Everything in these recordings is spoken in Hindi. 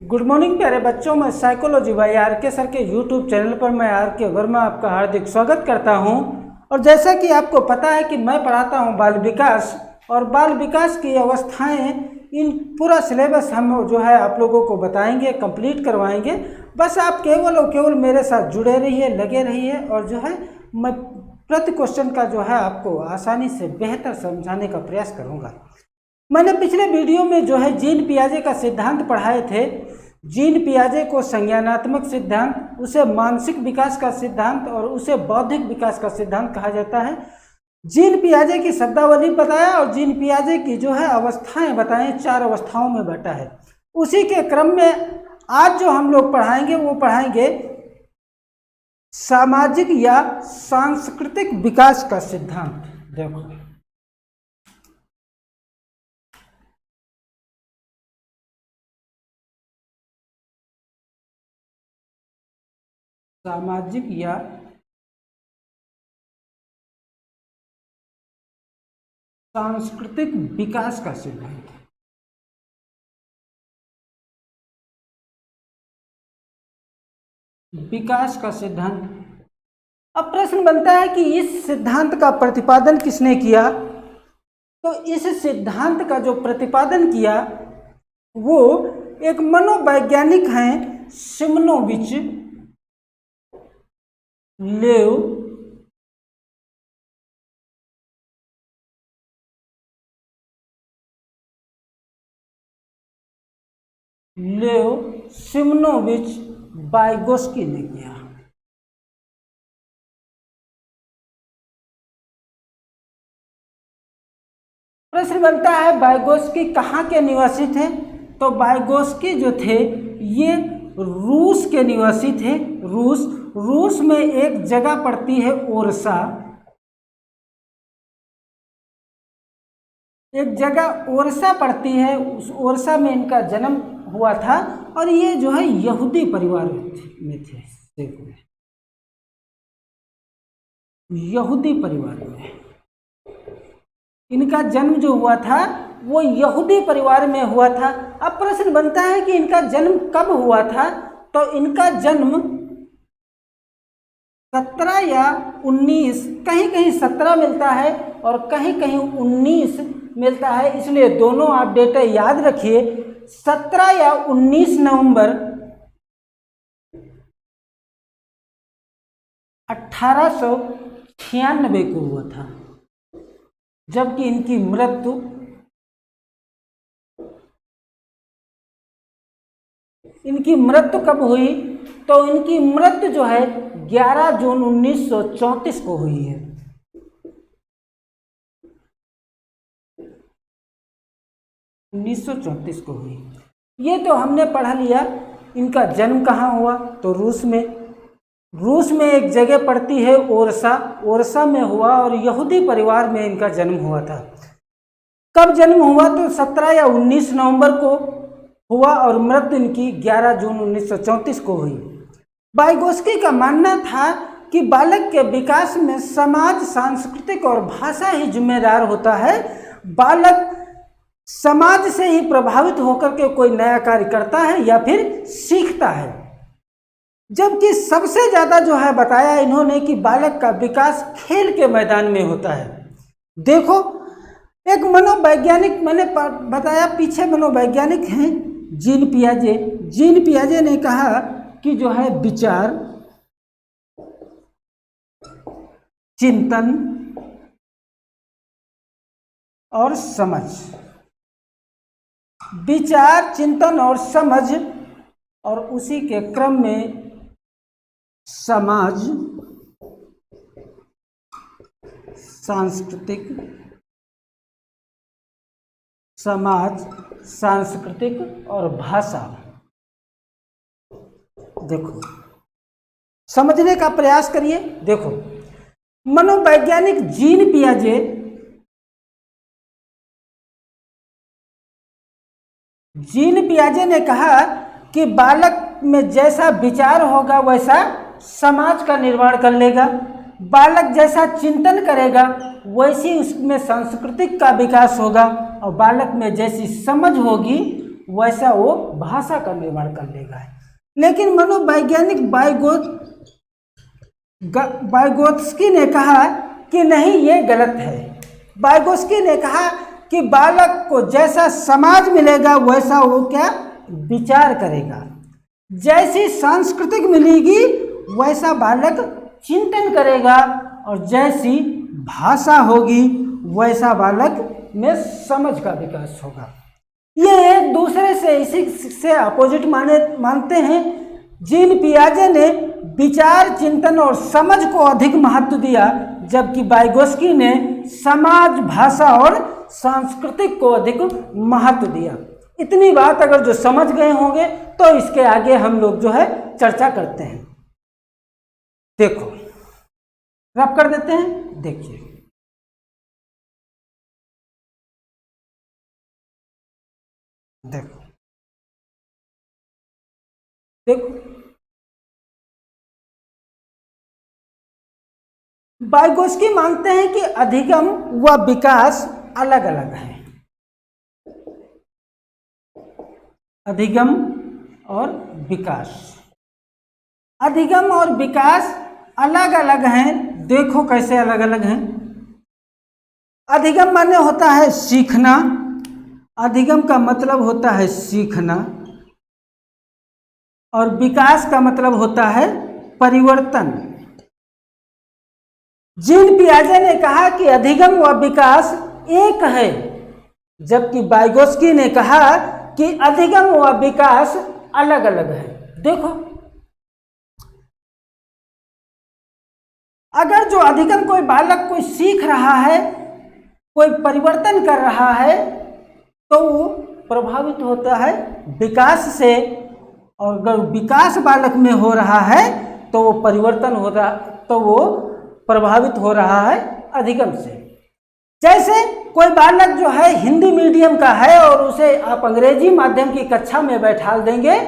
गुड मॉर्निंग प्यारे बच्चों, मैं साइकोलॉजी बाय आर के सर के यूट्यूब चैनल पर मैं आर के वर्मा आपका हार्दिक स्वागत करता हूं। और जैसा कि आपको पता है कि मैं पढ़ाता हूं बाल विकास, और बाल विकास की अवस्थाएं इन पूरा सिलेबस हम जो है आप लोगों को बताएंगे, कंप्लीट करवाएंगे। बस आप केवल और केवल मेरे साथ जुड़े रहिए, लगे रहिए, और जो है मैं प्रति क्वेश्चन का जो है आपको आसानी से बेहतर समझाने का प्रयास करूँगा। मैंने पिछले वीडियो में जो है जीन पियाजे का सिद्धांत पढ़ाए थे। जीन पियाजे को संज्ञानात्मक सिद्धांत, उसे मानसिक विकास का सिद्धांत और उसे बौद्धिक विकास का सिद्धांत कहा जाता है। जीन पियाजे की शब्दावली बताया और जीन पियाजे की जो है अवस्थाएं बताएं, 4 अवस्थाओं में बटा है। उसी के क्रम में आज जो हम लोग पढ़ाएंगे वो पढ़ाएंगे सामाजिक या सांस्कृतिक विकास का सिद्धांत। देखो, सामाजिक या सांस्कृतिक विकास का सिद्धांत। विकास का सिद्धांत। अब प्रश्न बनता है कि इस सिद्धांत का प्रतिपादन किसने किया? तो इस सिद्धांत का जो प्रतिपादन किया वो एक मनोवैज्ञानिक हैं, सिमोनोविच लेव सिमोनोविच वाइगोस्की ने किया। प्रश्न बनता है वाइगोस्की कहाँ के निवासी थे? तो वाइगोस्की जो थे ये रूस के निवासी थे। रूस में एक जगह पड़ती है ओरसा, एक जगह ओरसा पड़ती है, उस ओरसा में इनका जन्म हुआ था। और ये जो है यहूदी परिवार में थे। यहूदी परिवार में इनका जन्म जो हुआ था वो यहूदी परिवार में हुआ था। अब प्रश्न बनता है कि इनका जन्म कब हुआ था? तो इनका जन्म 17 या 19, कहीं कहीं 17 मिलता है और कहीं कहीं 19 मिलता है, इसलिए दोनों आप डेटा याद रखिए। 17 या 19 नवंबर 1896 को हुआ था, जबकि इनकी मृत्यु कब हुई? तो इनकी मृत्यु जो है 11 जून 1934 को हुई है। 1934 को हुई। ये तो हमने पढ़ा लिया। इनका जन्म कहाँ हुआ? तो रूस में एक जगह पड़ती है ओरसा में हुआ, और यहूदी परिवार में इनका जन्म हुआ था। कब जन्म हुआ? तो 17 या 19 नवंबर को हुआ और मृत्यु इनकी 11 जून 1934 को हुई। वाइगोस्की का मानना था कि बालक के विकास में समाज, सांस्कृतिक और भाषा ही जिम्मेदार होता है। बालक समाज से ही प्रभावित होकर के कोई नया कार्य करता है या फिर सीखता है। जबकि सबसे ज़्यादा जो है बताया इन्होंने कि बालक का विकास खेल के मैदान में होता है। देखो, एक मनोवैज्ञानिक मैंने बताया पीछे, मनोवैज्ञानिक हैं जीन पियाजे ने कहा कि जो है विचार, चिंतन और समझ, विचार, चिंतन और समझ, और उसी के क्रम में समाज, सांस्कृतिक और भाषा। देखो, समझने का प्रयास करिए। देखो, मनोवैज्ञानिक जीन पियाजे ने कहा कि बालक में जैसा विचार होगा वैसा समाज का निर्माण कर लेगा। बालक जैसा चिंतन करेगा वैसी उसमें सांस्कृतिक का विकास होगा, और बालक में जैसी समझ होगी वैसा वो भाषा का निर्माण कर लेगा। लेकिन मनोवैज्ञानिक वाइगोत्स्की ने कहा कि नहीं, ये गलत है। वाइगोत्स्की ने कहा कि बालक को जैसा समाज मिलेगा वैसा वो क्या विचार करेगा, जैसी सांस्कृतिक मिलेगी वैसा बालक चिंतन करेगा, और जैसी भाषा होगी वैसा बालक में समझ का विकास होगा। ये एक दूसरे से इसी से अपोजिट मानते हैं। जीन पियाजे ने विचार, चिंतन और समझ को अधिक महत्व दिया, जबकि वाइगोत्स्की ने समाज, भाषा और सांस्कृतिक को अधिक महत्व दिया। इतनी बात अगर जो समझ गए होंगे तो इसके आगे हम लोग जो है चर्चा करते हैं। देखो, रब कर देते हैं, देखिए देखो देखो वाइगोत्स्की मानते हैं कि अधिगम व विकास अलग अलग है। अधिगम और विकास, अधिगम और विकास अलग अलग हैं। देखो कैसे अलग अलग हैं। अधिगम माने होता है सीखना, अधिगम का मतलब होता है सीखना, और विकास का मतलब होता है परिवर्तन। जीन पियाजे ने कहा कि अधिगम व विकास एक है, जबकि वाइगोत्स्की ने कहा कि अधिगम व विकास अलग अलग है। देखो, अगर जो अधिगम कोई बालक कोई सीख रहा है, कोई परिवर्तन कर रहा है, तो वो प्रभावित होता है विकास से, और अगर विकास बालक में हो रहा है तो वो परिवर्तन हो रहा, तो वो प्रभावित हो रहा है अधिगम से। जैसे कोई बालक जो है हिंदी मीडियम का है और उसे आप अंग्रेजी माध्यम की कक्षा में बैठा देंगे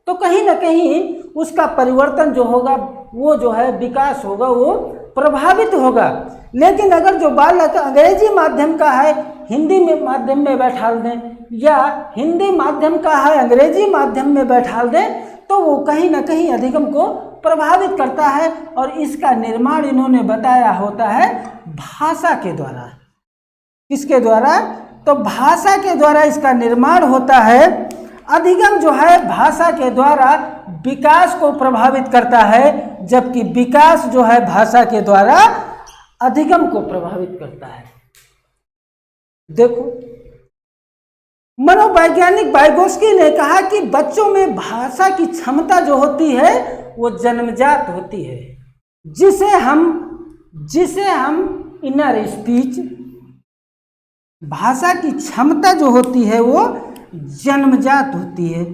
तो कहीं ना कहीं उसका परिवर्तन जो होगा, वो जो है विकास होगा, वो प्रभावित होगा। लेकिन अगर जो बालक अंग्रेजी माध्यम का है हिंदी माध्यम में बैठा दें, या हिंदी माध्यम का है अंग्रेजी माध्यम में बैठा दें, तो वो कहीं ना कहीं अधिगम को प्रभावित करता है। और इसका निर्माण इन्होंने बताया होता है भाषा के द्वारा। किसके द्वारा? तो भाषा के द्वारा इसका निर्माण होता है। अधिगम जो है भाषा के द्वारा विकास को प्रभावित करता है, जबकि विकास जो है भाषा के द्वारा अधिगम को प्रभावित करता है। देखो, मनोवैज्ञानिक वाइगोत्स्की ने कहा कि बच्चों में भाषा की क्षमता जो होती है वो जन्मजात होती है, जिसे हम इनर स्पीच, भाषा की क्षमता जो होती है वो जन्मजात होती है।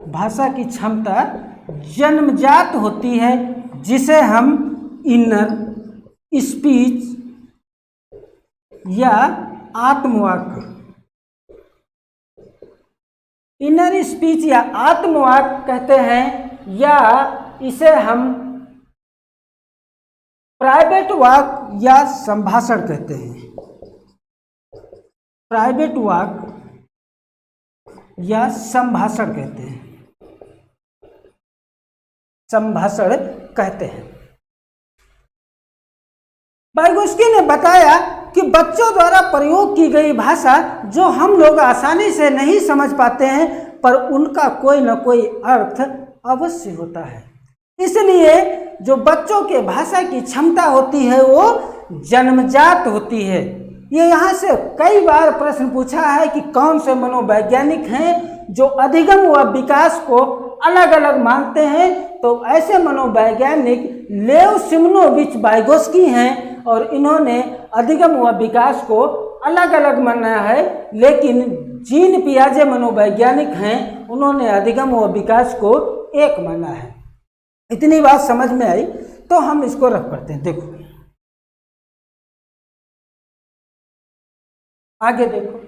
भाषा की क्षमता जन्मजात होती है, जिसे हम इनर स्पीच या आत्मवाक, इनर स्पीच या आत्मवाक कहते हैं, या इसे हम प्राइवेट वाक या संभाषण कहते हैं। प्राइवेट वाक या संभाषण कहते हैं, संभाषण कहते हैं। वाइगोत्स्की ने बताया कि बच्चों द्वारा प्रयोग की गई भाषा जो हम लोग आसानी से नहीं समझ पाते हैं, पर उनका कोई न कोई अर्थ अवश्य होता है। इसलिए जो बच्चों के भाषा की क्षमता होती है वो जन्मजात होती है। ये यहाँ से कई बार प्रश्न पूछा है कि कौन से मनोवैज्ञानिक हैं जो अधिगम व विकास को अलग अलग मानते हैं। तो ऐसे मनोवैज्ञानिक लेव सिमनोविच वाइगोत्स्की हैं, और इन्होंने अधिगम व विकास को अलग अलग माना है। लेकिन जीन पियाजे मनोवैज्ञानिक हैं, उन्होंने अधिगम व विकास को एक माना है। इतनी बात समझ में आई तो हम इसको रख पढ़ते हैं। देखो आगे देखो,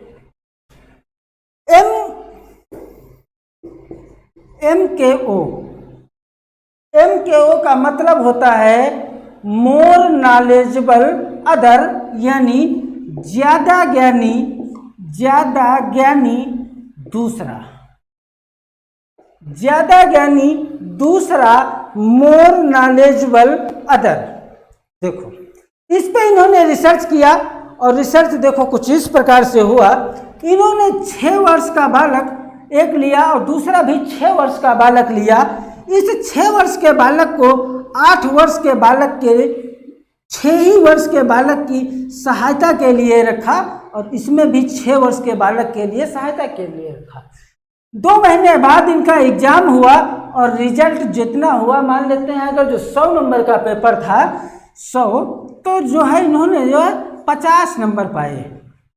MKO का मतलब होता है मोर नॉलेजेबल अदर यानी ज्यादा ज्ञानी दूसरा, ज्यादा ज्ञानी दूसरा, मोर नॉलेजेबल अदर। देखो इस पे इन्होंने रिसर्च किया और रिसर्च देखो कुछ इस प्रकार से हुआ। इन्होंने 6 वर्ष का बालक एक लिया और दूसरा भी 6 वर्ष का बालक लिया। इस 6 वर्ष के बालक को 8 वर्ष के बालक के 6 ही वर्ष के बालक की सहायता के लिए रखा और इसमें भी 6 वर्ष के बालक के लिए सहायता के लिए रखा। 2 महीने बाद इनका एग्जाम हुआ और रिजल्ट जितना हुआ, मान लेते हैं अगर जो 100 नंबर का पेपर था 100, तो जो है इन्होंने जो है 50 नंबर पाए,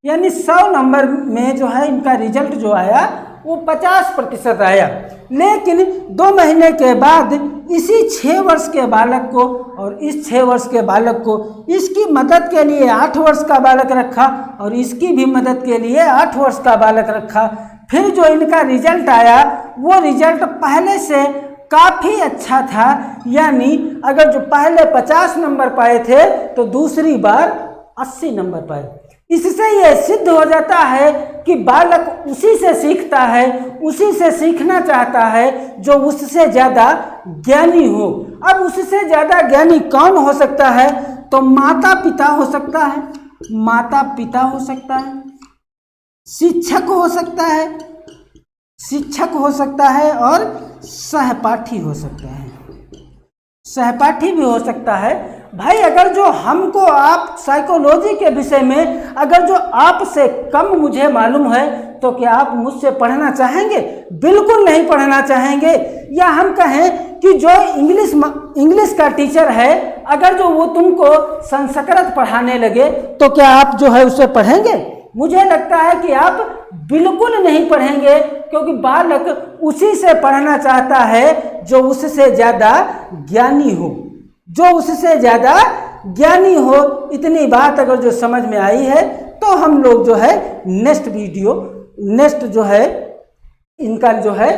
यानी 100 नंबर में जो है इनका रिजल्ट जो आया वो 50% आया। लेकिन 2 महीने के बाद इसी 6 वर्ष के बालक को और इस 6 वर्ष के बालक को इसकी मदद के लिए 8 वर्ष का बालक रखा और इसकी भी मदद के लिए 8 वर्ष का बालक रखा। फिर जो इनका रिजल्ट आया वो रिजल्ट पहले से काफ़ी अच्छा था, यानी अगर जो पहले 50 नंबर पाए थे तो दूसरी बार 80 नंबर पाए। इससे यह सिद्ध हो जाता है कि बालक उसी से सीखता है, उसी से सीखना चाहता है जो उससे ज़्यादा ज्ञानी हो। अब उससे ज़्यादा ज्ञानी कौन हो सकता है? तो माता पिता हो सकता है, माता पिता हो सकता है, शिक्षक हो सकता है, शिक्षक हो सकता है और सहपाठी हो सकता है, सहपाठी भी हो सकता है। भाई अगर जो हमको आप साइकोलॉजी के विषय में अगर जो आपसे कम मुझे मालूम है तो क्या आप मुझसे पढ़ना चाहेंगे? बिल्कुल नहीं पढ़ना चाहेंगे। या हम कहें कि जो इंग्लिश का टीचर है अगर जो वो तुमको संस्कृत पढ़ाने लगे तो क्या आप जो है उसे पढ़ेंगे? मुझे लगता है कि आप बिल्कुल नहीं पढ़ेंगे, क्योंकि बालक उसी से पढ़ना चाहता है जो उससे ज़्यादा ज्ञानी हो, जो उससे ज़्यादा ज्ञानी हो। इतनी बात अगर जो समझ में आई है तो हम लोग जो है नेक्स्ट जो है इनका जो है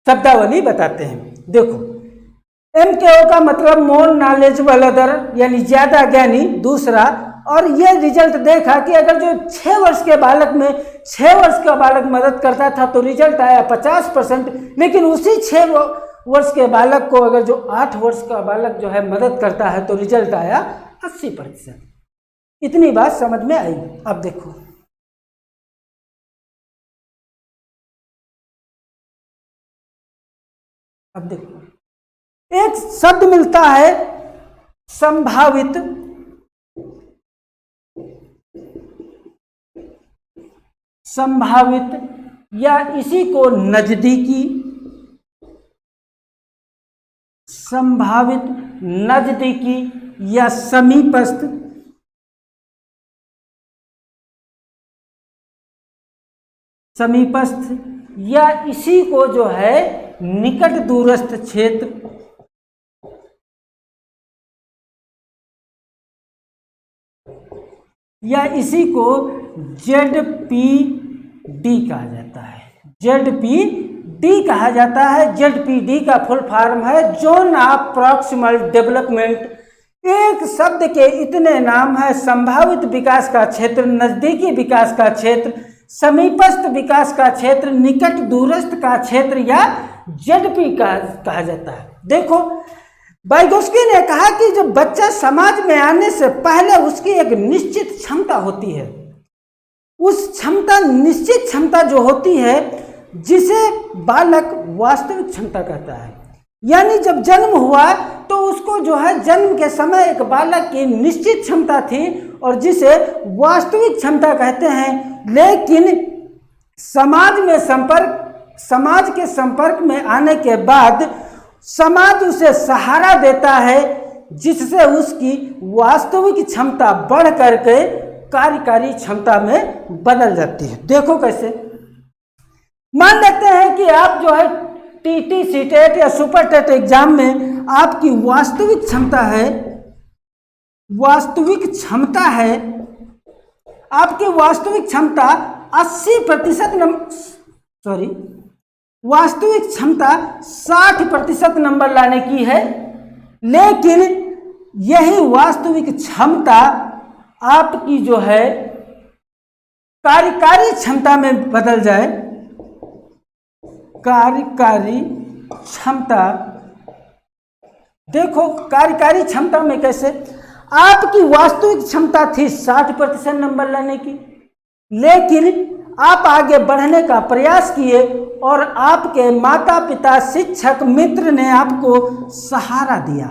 शब्दावली बताते हैं। देखो MKO का मतलब मोर नॉलेजेबल अदर यानी ज़्यादा ज्ञानी दूसरा। और ये रिजल्ट देखा कि अगर जो 6 वर्ष के बालक में 6 वर्ष का बालक मदद करता था तो रिजल्ट आया 50%, लेकिन उसी 6 वर्ष के बालक को अगर जो 8 वर्ष का बालक जो है मदद करता है तो रिजल्ट आया 80%। इतनी बात समझ में आई। अब देखो एक शब्द मिलता है संभावित, संभावित या इसी को नजदीकी, संभावित, नजदीकी या समीपस्थ, समीपस्थ या इसी को जो है निकट दूरस्थ क्षेत्र, या इसी को ZPD कहा जाता है। ZPD कहा जाता है। ZPD का फुल फॉर्म है जोन ऑफ प्रॉक्सिमल डेवलपमेंट। एक शब्द के इतने नाम है: संभावित विकास का क्षेत्र, नजदीकी विकास का क्षेत्र, समीपस्थ विकास का क्षेत्र, निकट दूरस्थ का क्षेत्र या ZP कहा जाता है। देखो वाइगोस्की ने कहा कि जब बच्चा समाज में आने से पहले उसकी एक निश्चित क्षमता होती है, उस क्षमता, निश्चित क्षमता जो होती है जिसे बालक वास्तविक क्षमता कहता है। यानी जब जन्म हुआ तो उसको जो है जन्म के समय एक बालक की निश्चित क्षमता थी और जिसे वास्तविक क्षमता कहते हैं। लेकिन समाज के संपर्क में आने के बाद समाज उसे सहारा देता है जिससे उसकी वास्तविक क्षमता बढ़ करके कार्यकारी क्षमता में बदल जाती है। देखो कैसे, मान लेते हैं कि आप जो है TT, CTET या सुपर टेट एग्जाम में आपकी वास्तविक क्षमता है, वास्तविक क्षमता है, आपकी वास्तविक क्षमता 80% वास्तविक क्षमता 60% नंबर लाने की है। लेकिन यही वास्तविक क्षमता आपकी जो है कार्यकारी क्षमता में बदल जाए, कार्यकारी क्षमता। देखो कार्यकारी क्षमता में कैसे, आपकी वास्तविक क्षमता थी 60% नंबर लाने की, लेकिन आप आगे बढ़ने का प्रयास किए और आपके माता पिता, शिक्षक, मित्र ने आपको सहारा दिया,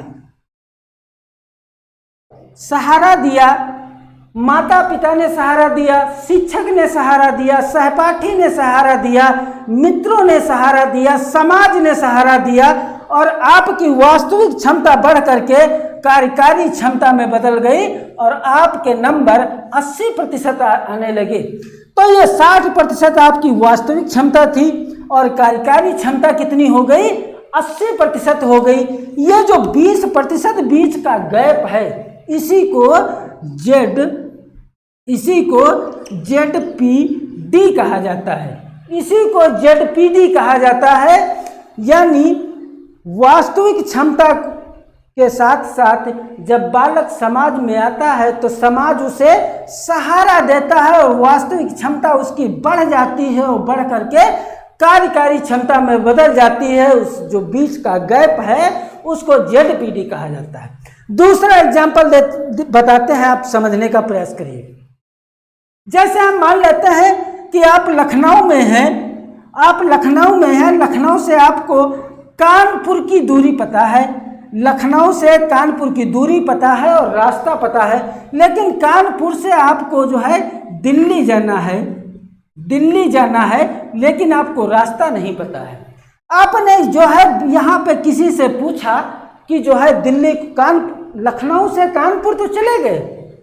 सहारा दिया। माता पिता ने सहारा दिया, शिक्षक ने सहारा दिया, सहपाठी ने सहारा दिया, मित्रों ने सहारा दिया, समाज ने सहारा दिया और आपकी वास्तविक क्षमता बढ़ करके कार्यकारी क्षमता में बदल गई और आपके नंबर 80% आने लगे। तो ये 60% आपकी वास्तविक क्षमता थी और कार्यकारी क्षमता कितनी हो गई, 80% हो गई। ये जो 20% बीच का गैप है, इसी को ZPD कहा जाता है, इसी को ZPD कहा जाता है। यानी वास्तविक क्षमता के साथ साथ जब बालक समाज में आता है तो समाज उसे सहारा देता है और वास्तविक क्षमता उसकी बढ़ जाती है और बढ़ करके कार्यकारी क्षमता में बदल जाती है। उस जो बीच का गैप है उसको ZPD कहा जाता है। दूसरा एग्जाम्पल बताते हैं, आप समझने का प्रयास करिए। जैसे हम मान लेते हैं कि आप लखनऊ में हैं, लखनऊ से आपको कानपुर की दूरी पता है, लखनऊ से कानपुर की दूरी पता है और रास्ता पता है, लेकिन कानपुर से आपको जो है दिल्ली जाना है, लेकिन आपको रास्ता नहीं पता है। आपने जो है यहाँ पे किसी से पूछा कि जो है लखनऊ से कानपुर तो चले गए,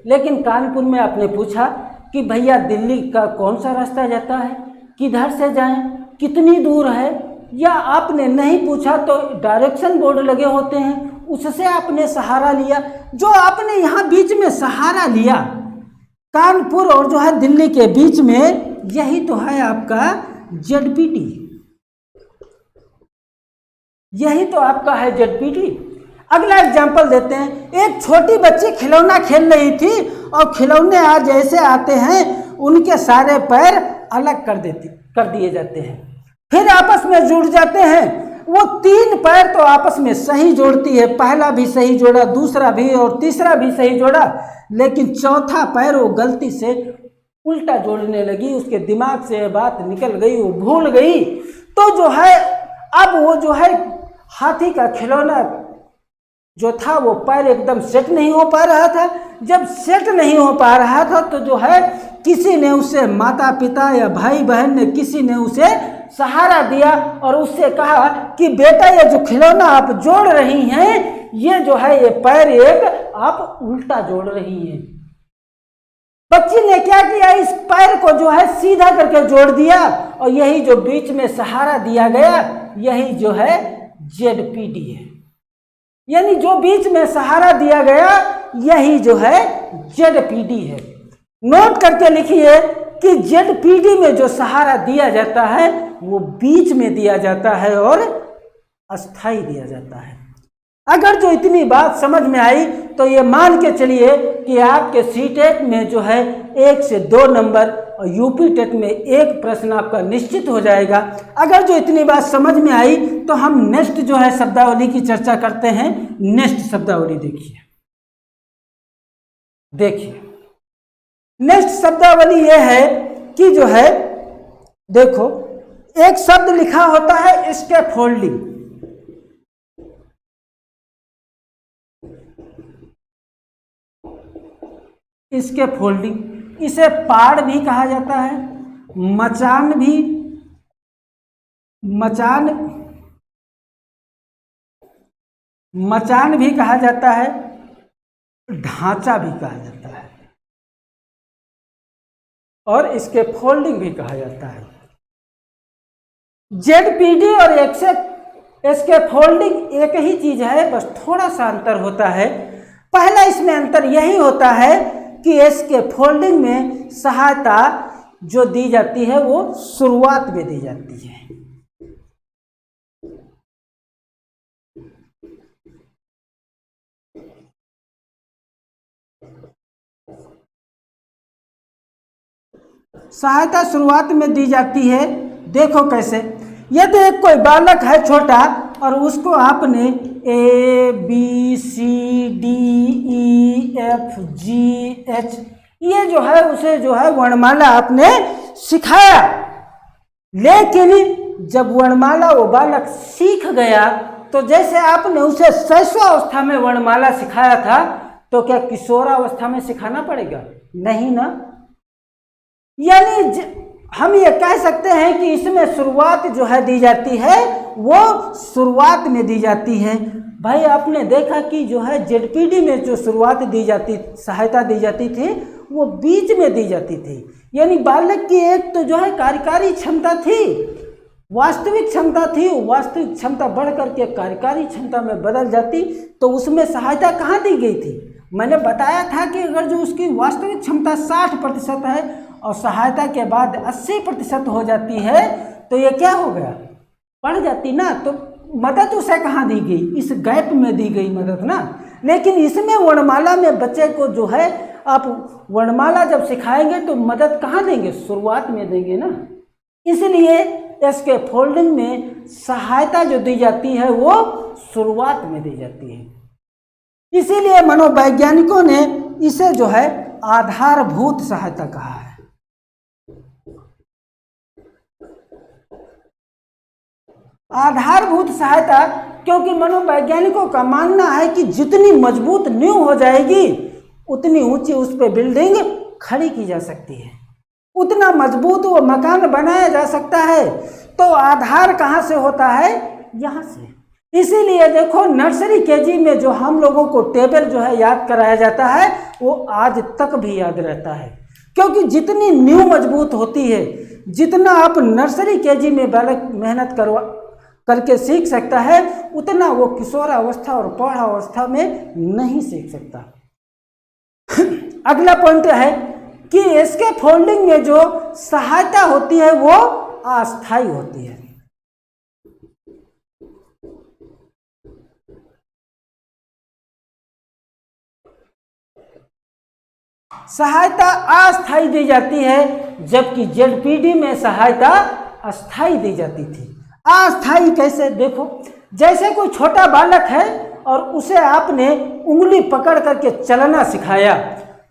लेकिन कानपुर में आपने पूछा कि भैया दिल्ली का कौन सा रास्ता जाता है, किधर से जाएं, कितनी दूर है, या आपने नहीं पूछा तो डायरेक्शन बोर्ड लगे होते हैं, उससे आपने सहारा लिया। जो आपने यहाँ बीच में सहारा लिया कानपुर और जो है दिल्ली के बीच में, यही तो है आपका ZPD, यही तो आपका है ZPD। अगला एग्जाम्पल देते हैं। एक छोटी बच्ची खिलौना खेल रही थी और खिलौने आज जैसे आते हैं उनके सारे पैर अलग कर दिए जाते हैं, फिर आपस में जुड़ जाते हैं। वो 3 पैर तो आपस में सही जोड़ती है, पहला भी सही जोड़ा, दूसरा भी और तीसरा भी सही जोड़ा, लेकिन चौथा पैर वो गलती से उल्टा जोड़ने लगी, उसके दिमाग से बात निकल गई, वो भूल गई। तो जो है अब वो जो है हाथी का खिलौना जो था वो पैर एकदम सेट नहीं हो पा रहा था। जब सेट नहीं हो पा रहा था तो जो है किसी ने उसे, माता पिता या भाई बहन ने किसी ने उसे सहारा दिया और उससे कहा कि बेटा ये जो खिलौना आप जोड़ रही हैं, ये जो है ये पैर एक आप उल्टा जोड़ रही हैं। बच्ची ने क्या किया, इस पैर को जो है सीधा करके जोड़ दिया और यही जो बीच में सहारा दिया गया, यही जो है ZPD है। यानी जो बीच में सहारा दिया गया यही जो है ZPD है। नोट करके लिखिए कि ZPD में जो सहारा दिया जाता है वो बीच में दिया जाता है और अस्थाई दिया जाता है। अगर जो इतनी बात समझ में आई तो ये मान के चलिए कि आपके CTET में जो है 1 से 2 नंबर और UP टेट में 1 प्रश्न आपका निश्चित हो जाएगा। अगर जो इतनी बात समझ में आई तो हम नेक्स्ट जो है शब्दावली की चर्चा करते हैं। नेक्स्ट शब्दावली देखिए नेक्स्ट शब्दावली ये है कि जो है देखो, एक शब्द लिखा होता है स्कैफोल्डिंग। स्कैफोल्डिंग, इसे पाड़ भी कहा जाता है, मचान भी कहा जाता है, ढांचा भी कहा जाता है और स्कैफोल्डिंग भी कहा जाता है। ZPD और स्कैफोल्डिंग एक ही चीज है, बस थोड़ा सा अंतर होता है। पहला इसमें अंतर यही होता है कि स्कैफोल्डिंग में सहायता जो दी जाती है वो शुरुआत में दी जाती है, सहायता शुरुआत में दी जाती है। देखो कैसे, यदि एक कोई बालक है छोटा और उसको आपने A B C D E F G H ये जो है उसे जो है वर्णमाला आपने सिखाया, लेकिन जब वर्णमाला वो बालक सीख गया तो जैसे आपने उसे शैशवावस्था में वर्णमाला सिखाया था तो क्या किशोरावस्था में सिखाना पड़ेगा? नहीं ना। यानी हम ये कह सकते हैं कि इसमें शुरुआत जो है दी जाती है वो शुरुआत में दी जाती है। भाई आपने देखा कि जो है जेडपीडी में जो शुरुआत दी जाती सहायता दी जाती थी वो बीच में दी जाती थी। यानी बालक की एक तो जो है कार्यकारी क्षमता थी, वास्तविक क्षमता थी, वास्तविक क्षमता बढ़ करके कार्यकारी क्षमता में बदल जाती तो उसमें सहायता कहाँ दी गई थी? मैंने बताया था कि अगर जो उसकी वास्तविक क्षमता 60% है और सहायता के बाद 80% हो जाती है तो ये क्या हो गया? बढ़ जाती ना। तो मदद उसे कहाँ दी गई? इस गैप में दी गई मदद ना। लेकिन इसमें वर्णमाला में बच्चे को जो है आप वर्णमाला जब सिखाएंगे तो मदद कहाँ देंगे? शुरुआत में देंगे ना। इसलिए इसके फोल्डिंग में सहायता जो दी जाती है वो शुरुआत में दी जाती है। इसीलिए मनोवैज्ञानिकों ने इसे जो है आधारभूत सहायता कहा है। आधारभूत सहायता क्योंकि मनोवैज्ञानिकों का मानना है कि जितनी मजबूत नींव हो जाएगी उतनी ऊंची उस पर बिल्डिंग खड़ी की जा सकती है, उतना मजबूत वो मकान बनाया जा सकता है। तो आधार कहाँ से होता है? यहाँ से। इसीलिए देखो नर्सरी केजी में जो हम लोगों को टेबल जो है याद कराया जाता है वो आज तक भी याद रहता है, क्योंकि जितनी नींव मजबूत होती है, जितना आप नर्सरी केजी में बालक मेहनत करके सीख सकता है उतना वो किशोरावस्था और प्रौढ़ावस्था में नहीं सीख सकता। अगला पॉइंट है कि इसके फोल्डिंग में जो सहायता होती है वो अस्थायी होती है। सहायता अस्थायी दी जाती है जबकि जेडपीडी में सहायता अस्थायी दी जाती थी। अस्थायी कैसे? देखो जैसे कोई छोटा बालक है और उसे आपने उंगली पकड़ करके चलना सिखाया,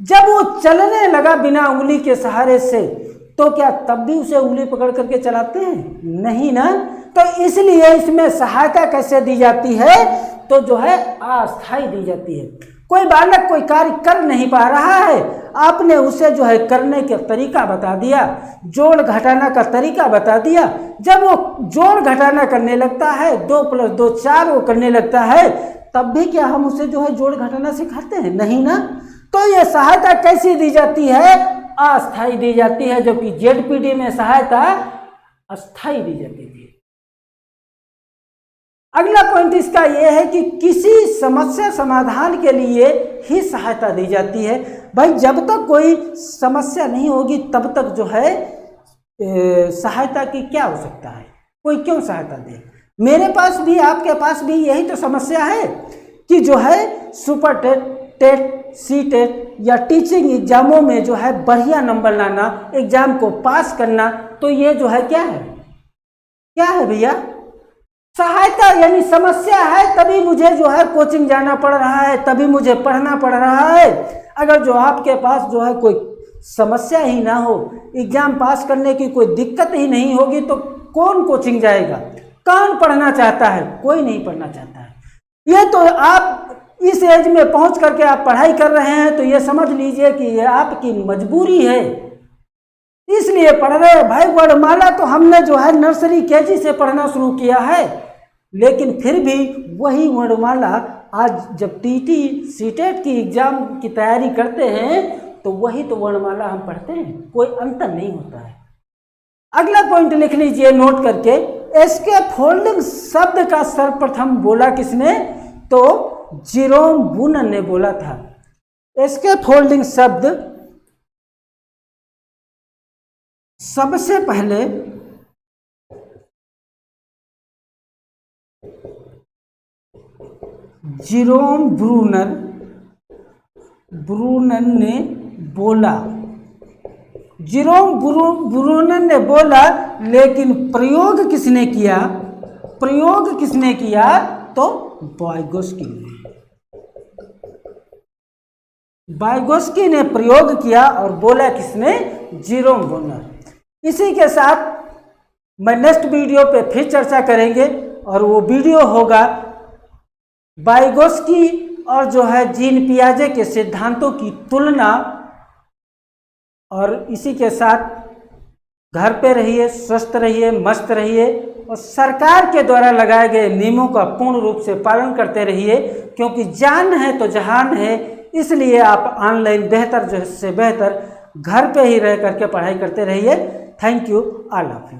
जब वो चलने लगा बिना उंगली के सहारे से तो क्या तब भी उसे उंगली पकड़ करके चलाते हैं? नहीं ना। तो इसलिए इसमें सहायता कैसे दी जाती है? तो जो है अस्थायी दी जाती है। कोई बालक कोई कार्य कर नहीं पा रहा है, आपने उसे जो है करने का तरीका बता दिया, जोड़ घटाना का तरीका बता दिया। जब वो जोड़ घटाना करने लगता है, 2 + 2 4 वो करने लगता है, तब भी क्या हम उसे जो है जोड़ घटाना सिखाते हैं? नहीं ना। तो ये सहायता कैसी दी जाती है? अस्थायी दी जाती है, जबकि जेडपीडी में सहायता अस्थायी दी जाती थी। अगला पॉइंट इसका यह है कि किसी समस्या समाधान के लिए ही सहायता दी जाती है। भाई जब तक कोई समस्या नहीं होगी तब तक जो है सहायता की क्या हो सकता है? कोई क्यों सहायता दे? मेरे पास भी आपके पास भी यही तो समस्या है कि जो है सुपर टेट सी टेट या टीचिंग एग्जामों में जो है बढ़िया नंबर लाना, एग्जाम को पास करना, तो ये जो है क्या है? क्या है भैया? सहायता। यानी समस्या है तभी मुझे जो है कोचिंग जाना पड़ रहा है, तभी मुझे पढ़ना पड़ रहा है। अगर जो आपके पास जो है कोई समस्या ही ना हो, एग्जाम पास करने की कोई दिक्कत ही नहीं होगी तो कौन कोचिंग जाएगा? कौन पढ़ना चाहता है? कोई नहीं पढ़ना चाहता है। ये तो आप इस एज में पहुंच करके आप पढ़ाई कर रहे हैं तो ये समझ लीजिए कि ये आपकी मजबूरी है, इसलिए पढ़ रहे हैं। भाई वर्णमाला तो हमने जो है नर्सरी केजी से पढ़ना शुरू किया है, लेकिन फिर भी वही वर्णमाला आज जब टीटी सीटेट की एग्जाम की तैयारी करते हैं तो वही तो वर्णमाला हम पढ़ते हैं, कोई अंतर नहीं होता है। अगला पॉइंट लिख लीजिए नोट करके, इसके फोल्डिंग शब्द का सर्वप्रथम बोला किसने? तो जेरोम बुनन ने बोला था। इसके फोल्डिंग शब्द सबसे पहले जेरोम ब्रूनन ने बोला। जीरोम ब्रूनर ने बोला, लेकिन प्रयोग किसने किया? प्रयोग किसने किया? तो वाइगोस्की ने। वाइगोस्की ने प्रयोग किया और बोला किसने? Jerome Bruner. इसी के साथ मैं नेक्स्ट वीडियो पे फिर चर्चा करेंगे और वो वीडियो होगा वाइगोस्की और जो है जीन पियाजे के सिद्धांतों की तुलना। और इसी के साथ घर पे रहिए, स्वस्थ रहिए, मस्त रहिए और सरकार के द्वारा लगाए गए नियमों का पूर्ण रूप से पालन करते रहिए, क्योंकि जान है तो जहान है। इसलिए आप ऑनलाइन बेहतर से बेहतर घर पे ही रह करके पढ़ाई करते रहिए। Thank you, all of you.